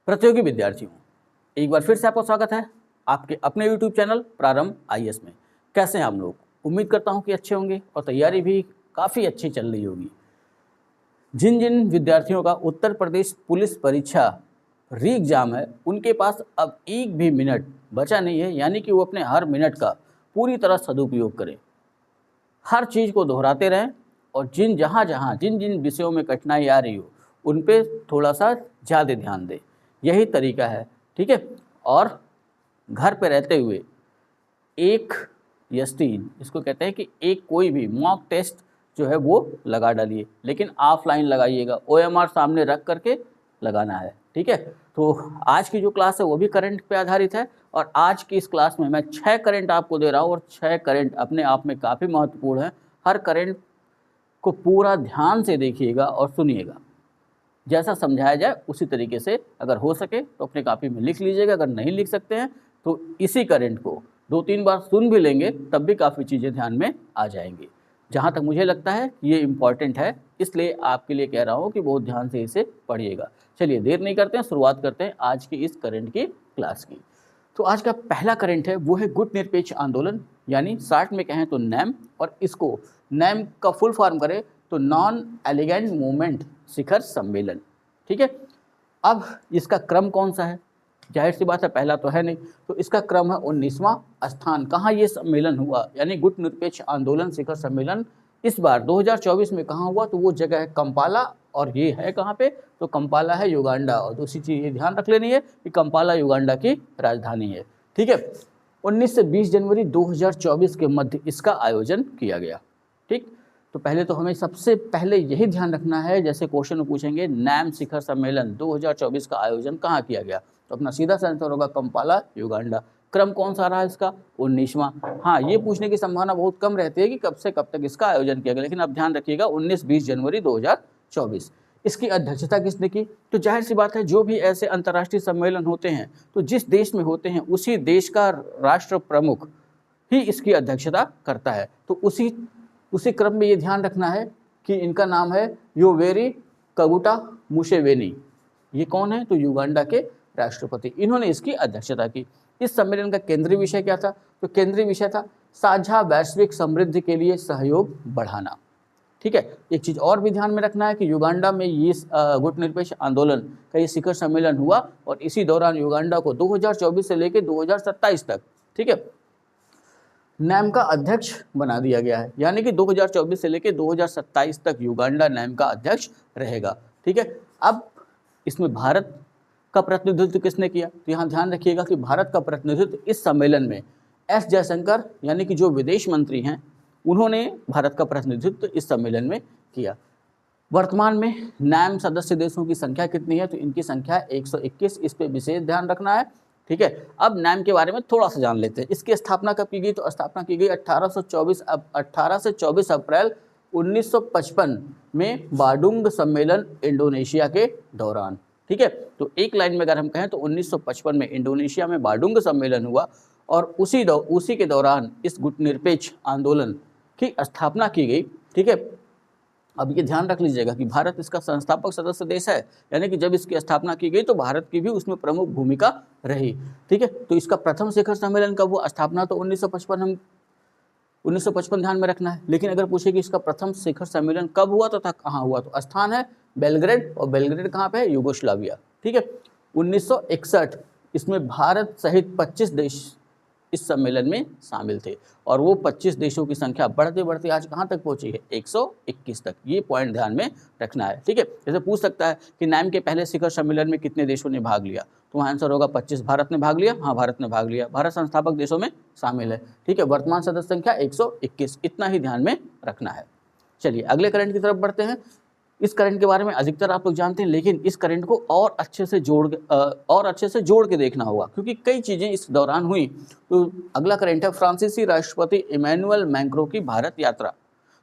प्रतियोगी विद्यार्थियों, एक बार फिर से आपका स्वागत है आपके अपने YouTube चैनल प्रारंभ आईएएस में। कैसे हैं आप लोग? उम्मीद करता हूं कि अच्छे होंगे और तैयारी भी काफ़ी अच्छी चल रही होगी। जिन जिन विद्यार्थियों का उत्तर प्रदेश पुलिस परीक्षा री एग्ज़ाम है, उनके पास अब एक भी मिनट बचा नहीं है, यानी कि वो अपने हर मिनट का पूरी तरह सदुपयोग करें, हर चीज़ को दोहराते रहें और जिन जिन विषयों में कठिनाई आ रही हो उन पे थोड़ा सा ज़्यादा ध्यान दें। यही तरीका है, ठीक है। और घर पे रहते हुए एक यस्ती, इसको कहते हैं कि एक कोई भी मॉक टेस्ट जो है वो लगा डालिए, लेकिन ऑफलाइन लगाइएगा, OMR सामने रख करके लगाना है, ठीक है। तो आज की जो क्लास है वो भी करंट पे आधारित है और आज की इस क्लास में मैं 6 करंट आपको दे रहा हूँ और 6 करंट अपने आप में काफ़ी महत्वपूर्ण है। हर करंट को पूरा ध्यान से देखिएगा और सुनिएगा, जैसा समझाया जाए उसी तरीके से अगर हो सके तो अपने कॉपी में लिख लीजिएगा। अगर नहीं लिख सकते हैं तो इसी करंट को 2-3 बार सुन भी लेंगे तब भी काफ़ी चीज़ें ध्यान में आ जाएंगी। जहाँ तक मुझे लगता है ये इम्पॉर्टेंट है, इसलिए आपके लिए कह रहा हूँ कि बहुत ध्यान से इसे पढ़िएगा। चलिए देर नहीं करते हैं, शुरुआत करते हैं आज की इस करंट की क्लास की। तो आज का पहला करंट है वो है गुट निरपेक्ष आंदोलन, यानी शार्ट में कहें तो नैम, और इसको नैम का फुल फॉर्म करें तो नॉन एलिगेंट मूवमेंट शिखर सम्मेलन, ठीक है। अब इसका क्रम कौन सा है? जाहिर सी बात है पहला तो है नहीं, तो इसका क्रम है 19वां स्थान। कहाँ ये सम्मेलन हुआ, यानी गुट निरपेक्ष आंदोलन शिखर सम्मेलन इस बार 2024 में कहाँ हुआ? तो वो जगह है कंपाला, और ये है कहाँ पे? तो कंपाला है युगांडा। और दूसरी चीज़ ये ध्यान रख लेनी है कि कंपाला युगांडा की राजधानी है, ठीक है। 19 से 20 जनवरी 2024 के मध्य इसका आयोजन किया गया, ठीक। तो पहले तो हमें सबसे पहले यही ध्यान रखना है, जैसे क्वेश्चन में पूछेंगे नैम शिखर सम्मेलन 2024 का आयोजन कहाँ किया गया, तो अपना सीधा सा आंसर होगा कंपाला युगांडा। क्रम कौन सा रहा इसका? 19वां। हाँ, ये पूछने की संभावना बहुत कम रहती है कि कब से कब तक इसका आयोजन किया गया, लेकिन अब ध्यान रखिएगा 19-20 जनवरी 2024। इसकी अध्यक्षता किसने की? तो जाहिर सी बात है जो भी ऐसे अंतर्राष्ट्रीय सम्मेलन होते हैं तो जिस देश में होते हैं उसी देश का राष्ट्र प्रमुख ही इसकी अध्यक्षता करता है। तो उसी क्रम में ये ध्यान रखना है कि इनका नाम है योवेरी कगुटा मुसेवेनी। ये कौन है? तो युगांडा के राष्ट्रपति, इन्होंने इसकी अध्यक्षता की। इस सम्मेलन का केंद्रीय विषय क्या था? तो केंद्रीय विषय था साझा वैश्विक समृद्धि के लिए सहयोग बढ़ाना, ठीक है। एक चीज़ और भी ध्यान में रखना है कि युगांडा में ये गुट निरपेक्ष आंदोलन का ये शिखर सम्मेलन हुआ और इसी दौरान युगांडा को 2024 से लेकर 2027 तक, ठीक है, नैम का अध्यक्ष बना दिया गया है, यानी कि 2024 से लेकर 2027 तक युगांडा नैम का अध्यक्ष रहेगा, ठीक है। अब इसमें भारत का प्रतिनिधित्व किसने किया? तो यहाँ ध्यान रखिएगा कि भारत का प्रतिनिधित्व इस सम्मेलन में एस जयशंकर, यानी कि जो विदेश मंत्री हैं, उन्होंने भारत का प्रतिनिधित्व इस सम्मेलन में किया। वर्तमान में नैम सदस्य देशों की संख्या कितनी है? तो इनकी संख्या 121, इस पर विशेष ध्यान रखना है, ठीक है। अब नैम के बारे में थोड़ा सा जान लेते हैं। इसकी स्थापना कब की गई? तो स्थापना की गई 18 से 24 अप्रैल 1955 में बाडुंग सम्मेलन इंडोनेशिया के दौरान, ठीक है। तो एक लाइन में अगर हम कहें तो 1955 में इंडोनेशिया में बाडुंग सम्मेलन हुआ और उसी के दौरान इस गुट निरपेक्ष आंदोलन की स्थापना की गई, ठीक है। अब ये ध्यान रख लीजिएगा कि भारत इसका संस्थापक सदस्य देश है, यानी कि जब इसकी स्थापना की गई तो भारत की भी उसमें प्रमुख भूमिका रही, ठीक है। तो इसका प्रथम शिखर सम्मेलन कब हुआ? स्थापना तो 1955 ध्यान में रखना है, लेकिन अगर पूछे कि इसका प्रथम शिखर सम्मेलन कब हुआ तथा कहाँ हुआ, तो स्थान है बेलग्रेड, और बेलग्रेड कहाँ पे है? यूगोस्लाविया, ठीक है। 1961 इसमें भारत सहित 25 देश इस सम्मेलन में शामिल थे और वो 25 देशों की संख्या बढ़ते बढ़ते आज कहाँ तक पहुंची है? 121 तक। ये पॉइंट ध्यान में रखना है, ठीक है। जैसे पूछ सकता है कि नैम के पहले शिखर सम्मेलन में कितने देशों ने भाग लिया, तो वहाँ आंसर होगा 25। भारत ने भाग लिया? हाँ, भारत ने भाग लिया, भारत संस्थापक देशों में शामिल है, ठीक है। वर्तमान सदस्य संख्या 121, इतना ही ध्यान में रखना है। चलिए अगले करंट की तरफ बढ़ते हैं। इस करंट के बारे में अधिकतर आप लोग जानते हैं, लेकिन इस करंट को और अच्छे से जोड़ के देखना होगा क्योंकि कई चीज़ें इस दौरान हुई। तो अगला करंट है फ्रांसीसी राष्ट्रपति इमैनुअल मैक्रों की भारत यात्रा।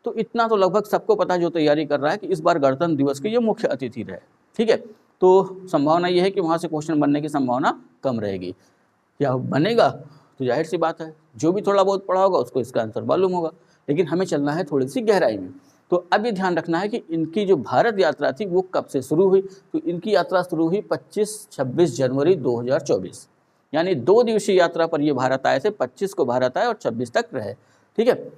तो इतना तो लगभग सबको पता है जो तैयारी कर रहा है कि इस बार गणतंत्र दिवस के ये मुख्य अतिथि रहे, ठीक है। तो संभावना ये है कि वहाँ से क्वेश्चन बनने की संभावना कम रहेगी। क्या बनेगा? तो जाहिर सी बात है जो भी थोड़ा बहुत पढ़ा होगा उसको इसका आंसर मालूम होगा, लेकिन हमें चलना है थोड़ी सी गहराई में। तो अब ये ध्यान रखना है कि इनकी जो भारत यात्रा थी वो कब से शुरू हुई। तो इनकी यात्रा शुरू हुई 25-26 जनवरी 2024, यानी 2 दिवसीय यात्रा पर ये भारत आए थे। 25 को भारत आए और 26 तक रहे। ठीक है,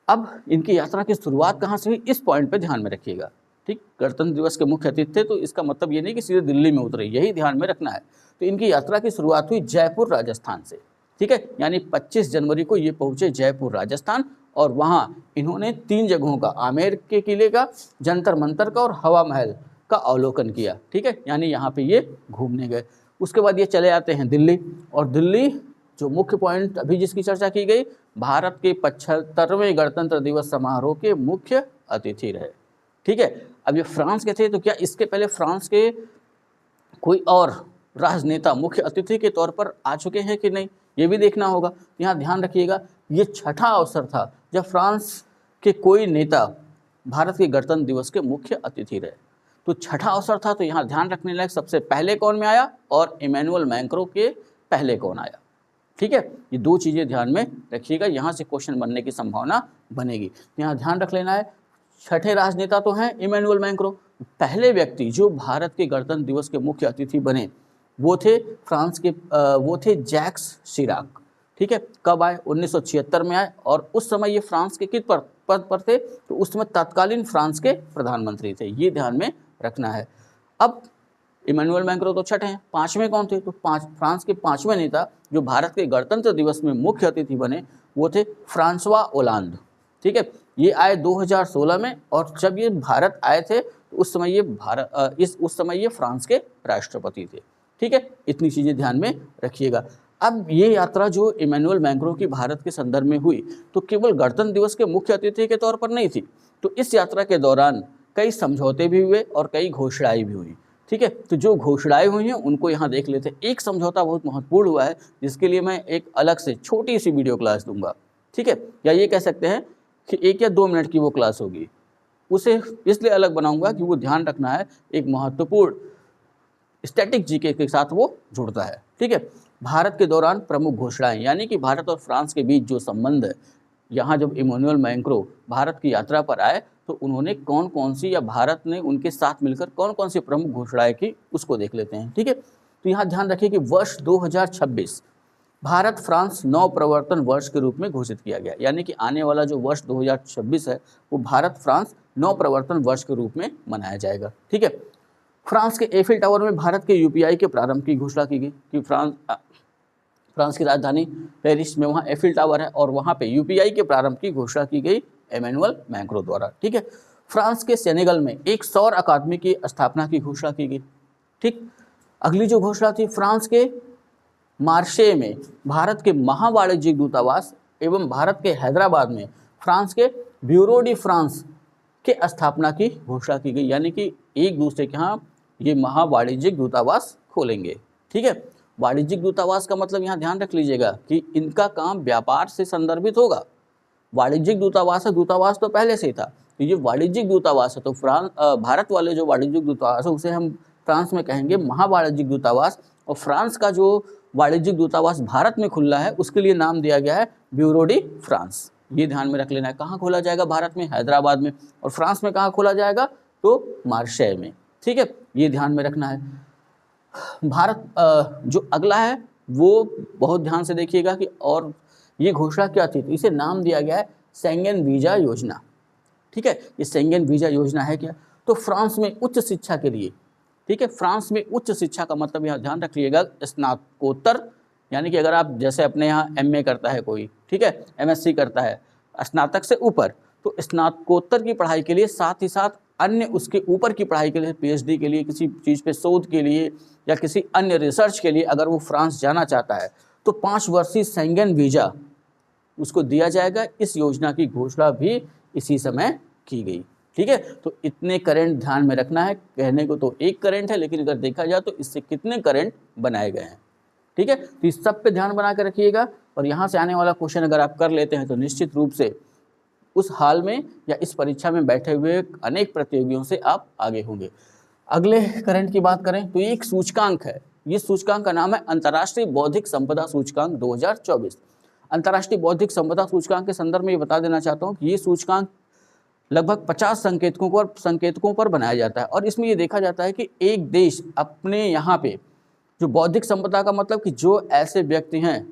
अब इनकी यात्रा की शुरुआत कहाँ से हुई, इस पॉइंट पे ध्यान में रखिएगा। ठीक, गणतंत्र दिवस के मुख्य अतिथि थे, तो इसका मतलब ये नहीं कि सीधे दिल्ली में उतरे, यही ध्यान में रखना है। तो इनकी यात्रा की शुरुआत हुई जयपुर राजस्थान से। ठीक है, यानी 25 जनवरी को ये पहुंचे जयपुर राजस्थान और वहाँ इन्होंने 3 जगहों का, आमेर के किले का, जंतर मंतर का और हवा महल का अवलोकन किया। ठीक है, यानी यहाँ पे ये घूमने गए। उसके बाद ये चले आते हैं दिल्ली, और दिल्ली जो मुख्य पॉइंट अभी जिसकी चर्चा की गई, भारत के 75वें गणतंत्र दिवस समारोह के मुख्य अतिथि रहे। ठीक है, अब ये फ्रांस के थे, तो क्या इसके पहले फ्रांस के कोई और राजनेता मुख्य अतिथि के तौर पर आ चुके हैं कि नहीं, ये भी देखना होगा। यहाँ ध्यान रखिएगा, ये छठा अवसर था जब फ्रांस के कोई नेता भारत के गणतंत्र दिवस के मुख्य अतिथि रहे। तो छठा अवसर था, तो यहाँ ध्यान रखने लायक सबसे पहले कौन में आया और इमैनुअल मैक्रों के पहले कौन आया। ठीक है, ये 2 चीज़ें ध्यान में रखिएगा, यहाँ से क्वेश्चन बनने की संभावना बनेगी। यहाँ ध्यान रख लेना है, छठे राजनेता तो हैं इमैनुअल मैक्रों। पहले व्यक्ति जो भारत के गणतंत्र दिवस के मुख्य अतिथि बने वो थे फ्रांस के वो थे जैक्स शिराक। ठीक है, कब आए, 1976 में आए, और उस समय ये फ्रांस के किस पद पर थे, तो उस समय तत्कालीन फ्रांस के प्रधानमंत्री थे, ये ध्यान में रखना है। अब इमैनुअल मैक्रों तो छठे हैं, 5वें कौन थे, तो फ्रांस के 5वें नेता जो भारत के गणतंत्र दिवस में मुख्य अतिथि बने वो थे फ्रांसवा ओलांद। ठीक है, ये आए 2016 में, और जब ये भारत आए थे तो उस समय ये फ्रांस के राष्ट्रपति थे। ठीक है, इतनी चीज़ें ध्यान में रखिएगा। अब ये यात्रा जो इमैनुअल मैक्रों की भारत के संदर्भ में हुई, तो केवल गणतंत्र दिवस के मुख्य अतिथि के तौर पर नहीं थी। तो इस यात्रा के दौरान कई समझौते भी हुए और कई घोषणाएं भी हुई। ठीक है, तो जो घोषणाएं हुई हैं उनको यहाँ देख लेते हैं। एक समझौता बहुत महत्वपूर्ण हुआ है, जिसके लिए मैं एक अलग से छोटी सी वीडियो क्लास दूंगा। ठीक है, या ये कह सकते हैं कि 1 या 2 मिनट की वो क्लास होगी, उसे इसलिए अलग बनाऊंगा कि वो ध्यान रखना है, एक महत्वपूर्ण स्टैटिक जीके के साथ वो जुड़ता है। ठीक है, भारत के दौरान प्रमुख घोषणाएं, यानी कि भारत और फ्रांस के बीच जो संबंध है, यहाँ जब इमैनुअल मैक्रों भारत की यात्रा पर आए तो उन्होंने कौन कौन सी, या भारत ने उनके साथ मिलकर कौन कौन सी प्रमुख घोषणाएं की, उसको देख लेते हैं। ठीक है, तो यहाँ ध्यान रखिए कि वर्ष 2026 भारत फ्रांस नवप्रवर्तन वर्ष के रूप में घोषित किया गया, यानी कि आने वाला जो वर्ष 2026 है वो भारत फ्रांस नवप्रवर्तन वर्ष के रूप में मनाया जाएगा। ठीक है, फ्रांस के एफिल टावर में भारत के यूपीआई के प्रारंभ की घोषणा की गई कि फ्रांस की राजधानी पेरिस में वहाँ एफिल टावर है और वहाँ पे यूपीआई के प्रारंभ की घोषणा की गई इमैनुअल मैक्रों द्वारा। ठीक है, फ्रांस के सेनेगल में एक सौर अकादमी की स्थापना की घोषणा की गई। ठीक, अगली जो घोषणा थी, फ्रांस के मार्शे में भारत के महावाणिज्यिक दूतावास एवं भारत के हैदराबाद में फ्रांस के ब्यूरो डी फ्रांस के स्थापना की घोषणा की गई, यानी कि एक दूसरे के यहाँ ये महावाणिज्यिक दूतावास खोलेंगे। ठीक है, वाणिज्यिक दूतावास का मतलब यहाँ ध्यान रख लीजिएगा कि इनका काम व्यापार से संदर्भित होगा। वाणिज्यिक दूतावास है, दूतावास तो पहले से ही था, तो ये वाणिज्यिक दूतावास है। तो भारत वाले जो वाणिज्यिक दूतावास है उसे हम फ्रांस में कहेंगे महावाणिज्यिक दूतावास, और फ्रांस का जो वाणिज्यिक दूतावास भारत में खुला है उसके लिए नाम दिया गया है ब्यूरो डी फ्रांस। ये ध्यान में रख लेना है। कहाँ खोला जाएगा, भारत में हैदराबाद में, और फ्रांस में कहाँ खोला जाएगा, तो मार्शे में। ठीक है, ये ध्यान में रखना है। भारत जो अगला है वो बहुत ध्यान से देखिएगा कि, और ये घोषणा क्या थी, तो इसे नाम दिया गया है शेंगेन वीजा योजना। ठीक है, ये शेंगेन वीजा योजना है क्या, तो फ्रांस में उच्च शिक्षा के लिए। ठीक है, फ्रांस में उच्च शिक्षा का मतलब यहाँ ध्यान रखिएगा स्नातकोत्तर, यानी कि अगर आप जैसे अपने यहाँ एमए करता है कोई, ठीक है, एमएससी करता है, स्नातक से ऊपर, तो स्नातकोत्तर की पढ़ाई के लिए, साथ ही साथ अन्य उसके ऊपर की पढ़ाई के लिए, पीएचडी के लिए, किसी चीज़ पे शोध के लिए या किसी अन्य रिसर्च के लिए अगर वो फ्रांस जाना चाहता है तो 5 वर्षीय शेंगेन वीज़ा उसको दिया जाएगा। इस योजना की घोषणा भी इसी समय की गई। ठीक है, तो इतने करंट ध्यान में रखना है। कहने को तो एक करंट है, लेकिन अगर देखा जाए तो इससे कितने करंट बनाए गए हैं। ठीक है, तो इस सब पे ध्यान बना कर रखिएगा, और यहाँ से आने वाला क्वेश्चन अगर आप कर लेते हैं तो निश्चित रूप से उस हाल में या इस परीक्षा में बैठे हुए अनेक प्रतियोगियों से आप आगे होंगे। अगले करंट की बात करें तो ये एक सूचकांक है। ये सूचकांक का नाम है अंतर्राष्ट्रीय बौद्धिक संपदा सूचकांक 2024। अंतर्राष्ट्रीय बौद्धिक संपदा सूचकांक के संदर्भ में ये बता देना चाहता हूँ कि ये सूचकांक लगभग 50 संकेतकों पर बनाया जाता है। और इसमें ये देखा जाता है कि एक देश अपने यहाँ पे जो बौद्धिक संपदा का मतलब कि जो ऐसे व्यक्ति हैं,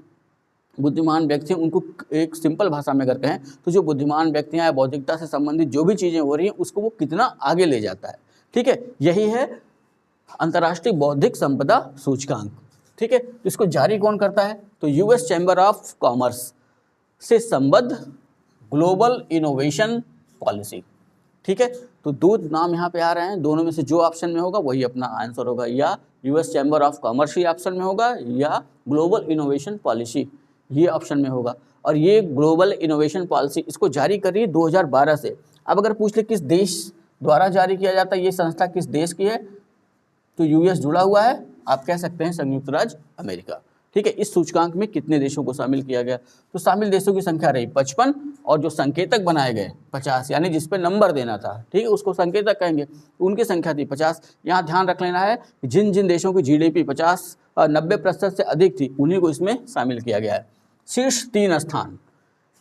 बुद्धिमान व्यक्ति हैं, उनको एक सिंपल भाषा में अगर कहें तो जो बुद्धिमान व्यक्ति हैं या बौद्धिकता से संबंधित जो भी चीज़ें हो रही हैं उसको वो कितना आगे ले जाता है। ठीक है, यही है अंतर्राष्ट्रीय बौद्धिक संपदा सूचकांक। ठीक है, तो इसको जारी कौन करता है? तो यूएस चैम्बर ऑफ कॉमर्स से संबद्ध ग्लोबल इनोवेशन पॉलिसी। ठीक है, तो दो नाम यहाँ पे आ रहे हैं, दोनों में से जो ऑप्शन में होगा वही अपना आंसर होगा, या US chamber of commerce he option में होगा या ग्लोबल इनोवेशन पॉलिसी ये ऑप्शन में होगा। और ये ग्लोबल इनोवेशन पॉलिसी इसको जारी कर रही है 2012 से। अब अगर पूछ ले किस देश द्वारा जारी किया जाता है, ये संस्था किस देश की है, तो यूएस जुड़ा हुआ है, आप कह सकते हैं संयुक्त राज्य अमेरिका। ठीक है, इस सूचकांक में कितने देशों को शामिल किया गया? तो शामिल देशों की संख्या रही 55 और जो संकेतक बनाए गए 50, यानी जिस पे नंबर देना था, ठीक है, उसको संकेतक कहेंगे, उनकी संख्या थी 50। यहाँ ध्यान रख लेना है जिन जिन देशों की जीडीपी 90% से अधिक थी उन्हीं को इसमें शामिल किया गया है। शीर्ष 3 स्थान,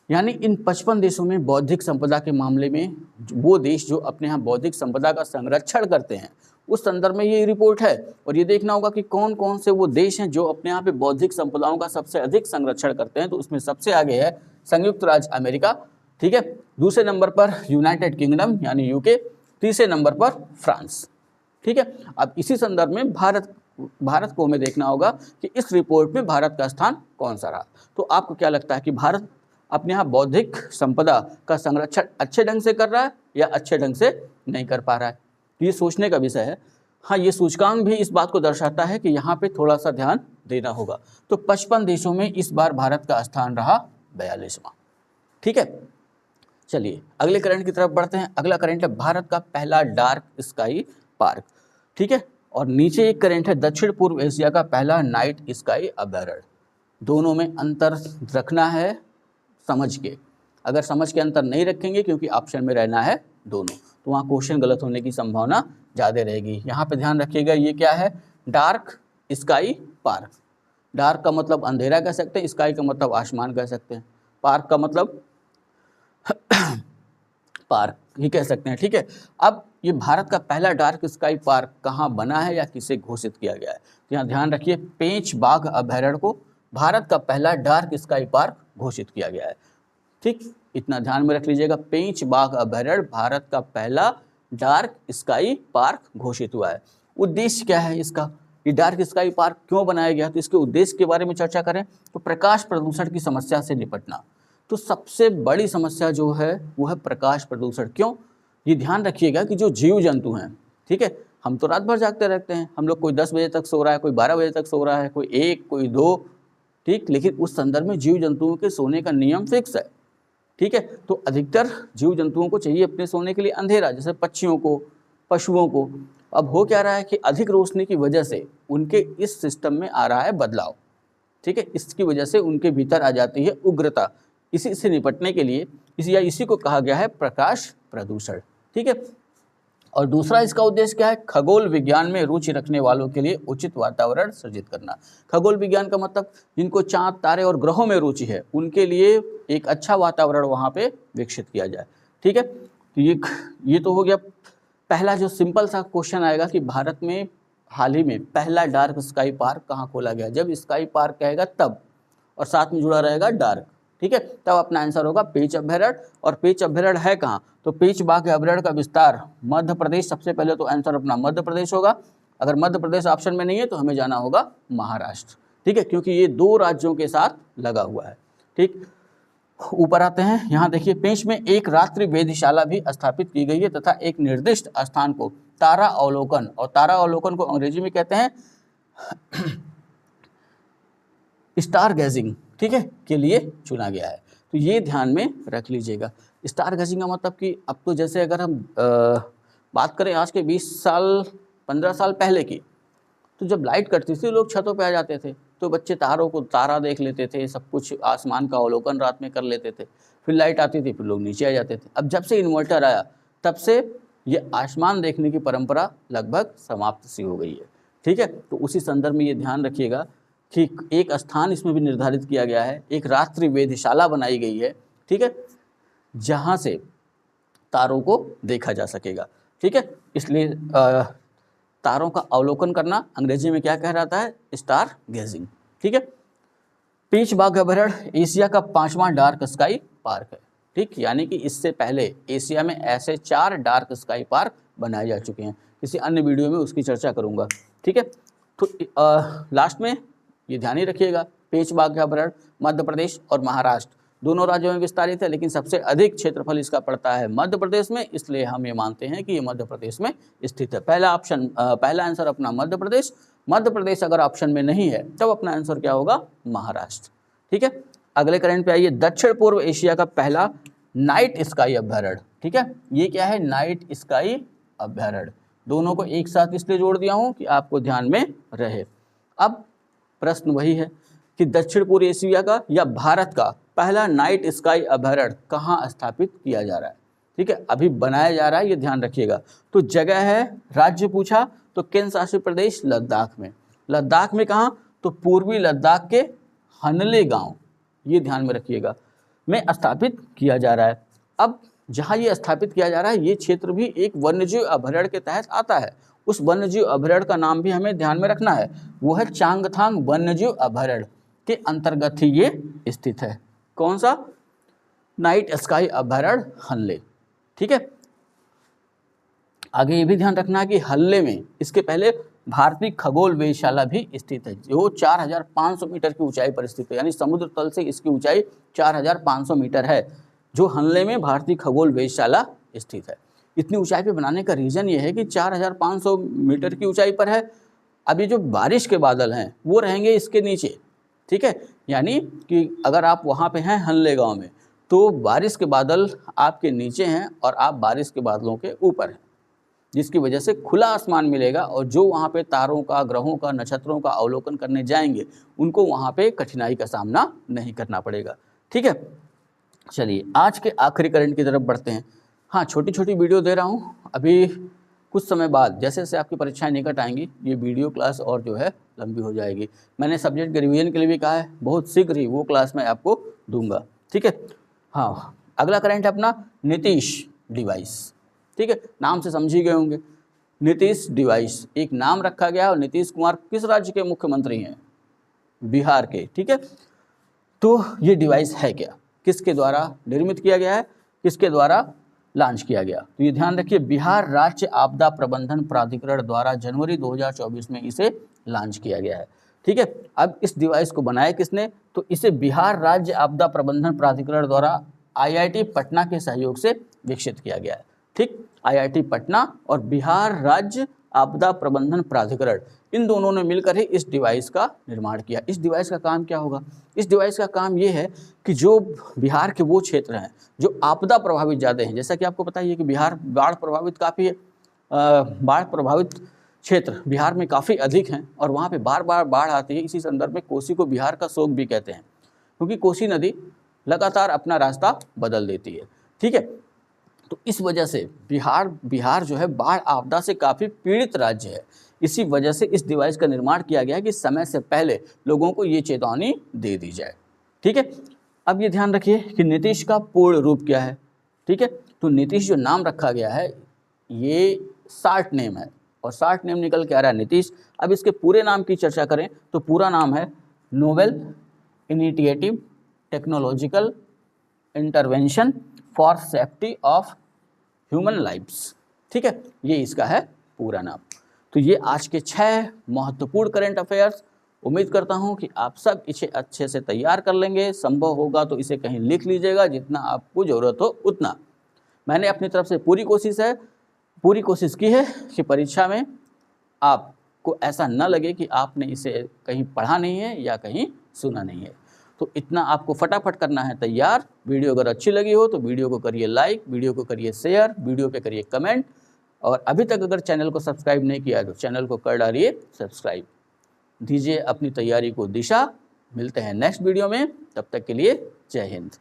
यानी इन 55 देशों में बौद्धिक संपदा के मामले में वो देश जो अपने यहाँ बौद्धिक संपदा का संरक्षण करते हैं उस संदर्भ में ये रिपोर्ट है। और ये देखना होगा कि कौन कौन से वो देश हैं जो अपने यहाँ पे बौद्धिक संपदाओं का सबसे अधिक संरक्षण करते हैं। तो उसमें सबसे आगे है संयुक्त राज्य अमेरिका। ठीक है, दूसरे नंबर पर यूनाइटेड किंगडम यानी यूके, तीसरे नंबर पर फ्रांस। ठीक है, अब इसी संदर्भ में भारत को हमें देखना होगा कि इस रिपोर्ट में भारत का स्थान कौन सा रहा। तो आपको क्या लगता है कि भारत अपने यहाँ बौद्धिक संपदा का संरक्षण अच्छे ढंग से कर रहा है या अच्छे ढंग से नहीं कर पा रहा है? ये सोचने का विषय है। हाँ, ये सूचकांक भी इस बात को दर्शाता है कि यहाँ पे थोड़ा सा ध्यान देना होगा। तो 55 देशों में इस बार भारत का स्थान रहा 42वां। ठीक है, चलिए अगले करंट की तरफ बढ़ते हैं। अगला करंट है भारत का पहला डार्क स्काई पार्क। ठीक है, और नीचे एक करंट है दक्षिण पूर्व एशिया का पहला नाइट स्काई अभयारण्य। दोनों में अंतर रखना है समझ के, अगर समझ के अंतर नहीं रखेंगे क्योंकि ऑप्शन में रहना है दोनों, तो वहाँ क्वेश्चन गलत होने की संभावना ज़्यादा रहेगी। यहाँ पे ध्यान रखिएगा, ये क्या है? Dark sky park. डार्क का मतलब अंधेरा कह सकते हैं, स्काई का मतलब आसमान कह सकते हैं, पार्क का मतलब पार्क ही कह सकते हैं। ठीक है, अब ये भारत का पहला डार्क स्काई पार्क कहाँ बना है या किसे घोषित किया गया है? तो यहाँ ध्यान रखिए, पेंच बाघ अभयारण्य को भारत का पहला डार्क स्काई पार्क घोषित किया गया है। ठीक, इतना ध्यान में रख लीजिएगा, पेंच बाघ अभयारण्य भारत का पहला डार्क स्काई पार्क घोषित हुआ है। उद्देश्य क्या है इसका? ये डार्क स्काई पार्क क्यों बनाया गया? तो इसके उद्देश्य के बारे में चर्चा करें तो प्रकाश प्रदूषण की समस्या से निपटना। तो सबसे बड़ी समस्या जो है वो है प्रकाश प्रदूषण। क्यों? ये ध्यान रखिएगा कि जो जीव जंतु हैं, ठीक है, हम तो रात भर जागते रहते हैं, हम लोग कोई 10 बजे तक सो रहा है, कोई 12 बजे तक सो रहा है, कोई 1, कोई 2, ठीक, लेकिन उस संदर्भ में जीव जंतुओं के सोने का नियम फिक्स है। ठीक है, तो अधिकतर जीव जंतुओं को चाहिए अपने सोने के लिए अंधेरा, जैसे पक्षियों को, पशुओं को। अब हो क्या रहा है कि अधिक रोशनी की वजह से उनके इस सिस्टम में आ रहा है बदलाव। ठीक है, इसकी वजह से उनके भीतर आ जाती है उग्रता। इसी से निपटने के लिए इसी को कहा गया है प्रकाश प्रदूषण। ठीक है, और दूसरा इसका उद्देश्य क्या है? खगोल विज्ञान में रुचि रखने वालों के लिए उचित वातावरण सृजित करना। खगोल विज्ञान का मतलब जिनको चांद, तारे और ग्रहों में रुचि है उनके लिए एक अच्छा वातावरण वहाँ पे विकसित किया जाए। ठीक है, तो ये तो हो गया पहला जो सिंपल सा क्वेश्चन आएगा कि भारत में हाल ही में पहला डार्क स्काई पार्क कहाँ खोला गया। जब स्काई पार्क कहेगा तब, और साथ में जुड़ा रहेगा डार्क। ठीक है, तब अपना आंसर होगा पेंच अभयारण्य। और पेंच अभयारण्य है कहाँ? तो पेंच बाघ अभयारण्य का विस्तार मध्य प्रदेश, सबसे पहले तो आंसर अपना मध्य प्रदेश होगा। अगर मध्य प्रदेश ऑप्शन में नहीं है तो हमें जाना होगा महाराष्ट्र। ठीक है, क्योंकि ये 2 राज्यों के साथ लगा हुआ है। ठीक, ऊपर आते हैं, यहाँ देखिए पेंच में एक रात्रि वेधशाला भी स्थापित की गई है तथा एक निर्दिष्ट स्थान को तारा अवलोकन, और तारा अवलोकन को अंग्रेजी में कहते हैं स्टार गैजिंग, ठीक है, के लिए चुना गया है। तो ये ध्यान में रख लीजिएगा। स्टार गैजिंग का मतलब कि अब तो जैसे अगर हम बात करें आज के 20 साल 15 साल पहले की, तो जब लाइट कटती थी लोग छतों पे आ जाते थे, तो बच्चे तारा देख लेते थे, सब कुछ आसमान का अवलोकन रात में कर लेते थे। फिर लाइट आती थी, फिर लोग नीचे आ जाते थे। अब जब से इन्वर्टर आया तब से ये आसमान देखने की परंपरा लगभग समाप्त सी हो गई है। ठीक है, तो उसी संदर्भ में ये ध्यान रखिएगा कि एक स्थान इसमें भी निर्धारित किया गया है, एक रात्रि वेधशाला बनाई गई है। ठीक है, जहाँ से तारों को देखा जा सकेगा। ठीक है, इसलिए तारों का अवलोकन करना अंग्रेजी में क्या कह रहता है, स्टार गेजिंग। ठीक है, पीच बाघ अभयारण्य एशिया का 5वां डार्क स्काई पार्क है। ठीक, यानी कि इससे पहले एशिया में ऐसे 4 डार्क स्काई पार्क बनाए जा चुके हैं। किसी अन्य वीडियो में उसकी चर्चा करूंगा। ठीक है, तो लास्ट में ये ध्यान ही रखिएगा, पेंच बाघ अभयारण्य मध्य प्रदेश और महाराष्ट्र दोनों राज्यों में विस्तारित है, लेकिन सबसे अधिक क्षेत्रफल इसका पड़ता है मध्य प्रदेश में, इसलिए हम ये मानते हैं कि ये मध्य प्रदेश में स्थित है। पहला आंसर अपना मध्य प्रदेश। मध्य प्रदेश अगर ऑप्शन में नहीं है तब अपना आंसर क्या होगा, महाराष्ट्र। ठीक है, अगले करंट पे आइए। दक्षिण पूर्व एशिया का पहला नाइट स्काई अभयारण्य। ठीक है, ये क्या है, नाइट स्काई अभयारण्य। दोनों को एक साथ इसलिए जोड़ दिया हूं कि आपको ध्यान में रहे। अब प्रश्न वही है कि दक्षिण पूर्व एशिया का या भारत का पहला नाइट स्काई अभयारण्य कहाँ स्थापित किया जा रहा है। ठीक है, अभी बनाया जा रहा है, ये ध्यान रखिएगा। तो जगह है, राज्य पूछा तो केंद्र शासित प्रदेश लद्दाख में। लद्दाख में कहाँ, तो पूर्वी लद्दाख के हनले गांव, ये ध्यान में रखिएगा, में स्थापित किया जा रहा है। अब जहाँ ये स्थापित किया जा रहा है ये क्षेत्र भी एक वन्यजीव अभयारण्य के तहत आता है। उस वन्यजीव अभयारण्य का नाम भी हमें ध्यान में रखना है, वो है चांगथांग वन्यजीव अभयारण्य के अंतर्गत ही ये स्थित है। कौन सा, नाइट स्काई अभयारण्य हल्ले। ठीक है, आगे ये भी ध्यान रखना कि हल्ले में इसके पहले भारतीय खगोल वेधशाला भी स्थित है, जो 4500 मीटर की ऊंचाई पर स्थित है, यानी समुद्र तल से इसकी ऊंचाई 4500 मीटर है, जो हल्ले में भारतीय खगोल वेधशाला स्थित है। इतनी ऊंचाई पे बनाने का रीज़न ये है कि 4500 मीटर की ऊंचाई पर है। अभी जो बारिश के बादल हैं वो रहेंगे इसके नीचे। ठीक है, यानी कि अगर आप वहाँ पे हैं हल्ले गांव में तो बारिश के बादल आपके नीचे हैं और आप बारिश के बादलों के ऊपर हैं, जिसकी वजह से खुला आसमान मिलेगा और जो वहाँ पे तारों का, ग्रहों का, नक्षत्रों का अवलोकन करने जाएंगे उनको वहाँ पे कठिनाई का सामना नहीं करना पड़ेगा। ठीक है, चलिए आज के आखिरी करंट की तरफ बढ़ते हैं। हाँ, छोटी छोटी वीडियो दे रहा हूँ, अभी कुछ समय बाद जैसे जैसे आपकी परीक्षाएं निकट आएंगी ये वीडियो क्लास और जो है लंबी हो जाएगी। मैंने सब्जेक्ट के रिवीजन के लिए भी कहा है, बहुत शीघ्र ही वो क्लास मैं आपको दूंगा। ठीक है, हाँ, अगला करंट है अपना नीतीश डिवाइस। ठीक है, नाम से समझ ही गए होंगे, नीतीश डिवाइस एक नाम रखा गया और नीतीश कुमार किस राज्य के मुख्यमंत्री हैं, बिहार के। ठीक है, तो ये डिवाइस है क्या, किसके द्वारा निर्मित किया गया है, किसके द्वारा लॉन्च किया गया, तो ये ध्यान रखिए, बिहार राज्य आपदा प्रबंधन प्राधिकरण द्वारा जनवरी 2024 में इसे लॉन्च किया गया है। ठीक है, अब इस डिवाइस को बनाया किसने, तो इसे बिहार राज्य आपदा प्रबंधन प्राधिकरण द्वारा IIT पटना के सहयोग से विकसित किया गया है। ठीक, IIT पटना और बिहार राज्य आपदा प्रबंधन प्राधिकरण, इन दोनों ने मिलकर ही इस डिवाइस का निर्माण किया। इस डिवाइस का काम क्या होगा, इस डिवाइस का काम ये है कि जो बिहार के वो क्षेत्र हैं जो आपदा प्रभावित ज़्यादा हैं, जैसा कि आपको पता ही है कि बिहार बाढ़ प्रभावित काफ़ी है, बाढ़ प्रभावित क्षेत्र बिहार में काफ़ी अधिक हैं और वहाँ पे बार बार बाढ़ आती है। इसी संदर्भ में कोसी को बिहार का शोक भी कहते हैं, क्योंकि कोसी नदी लगातार अपना रास्ता बदल देती है। ठीक है, तो इस वजह से बिहार जो है बाढ़ आपदा से काफ़ी पीड़ित राज्य है। इसी वजह से इस डिवाइस का निर्माण किया गया है कि समय से पहले लोगों को ये चेतावनी दे दी जाए। ठीक है, अब ये ध्यान रखिए कि नीतीश का पूर्ण रूप क्या है। ठीक है, तो नीतीश जो नाम रखा गया है ये शार्ट नेम है और शार्ट नेम निकल के आ रहा है नीतीश। अब इसके पूरे नाम की चर्चा करें तो पूरा नाम है novel initiative technological intervention for safety of human lifes. ठीक है, ये इसका है पूरा नाम। तो ये आज के 6 महत्वपूर्ण करंट अफेयर्स, उम्मीद करता हूँ कि आप सब इसे अच्छे से तैयार कर लेंगे। संभव होगा तो इसे कहीं लिख लीजिएगा, जितना आपको ज़रूरत हो उतना। मैंने अपनी तरफ से पूरी कोशिश की है कि परीक्षा में आपको ऐसा न लगे कि आपने इसे कहीं पढ़ा नहीं है या कहीं सुना नहीं है। तो इतना आपको फटाफट करना है तैयार। वीडियो अगर अच्छी लगी हो तो वीडियो को करिए लाइक, वीडियो को करिए शेयर, वीडियो पे करिए कमेंट, और अभी तक अगर चैनल को सब्सक्राइब नहीं किया है तो चैनल को कर डालिए सब्सक्राइब। दीजिए अपनी तैयारी को दिशा। मिलते हैं नेक्स्ट वीडियो में, तब तक के लिए जय हिंद।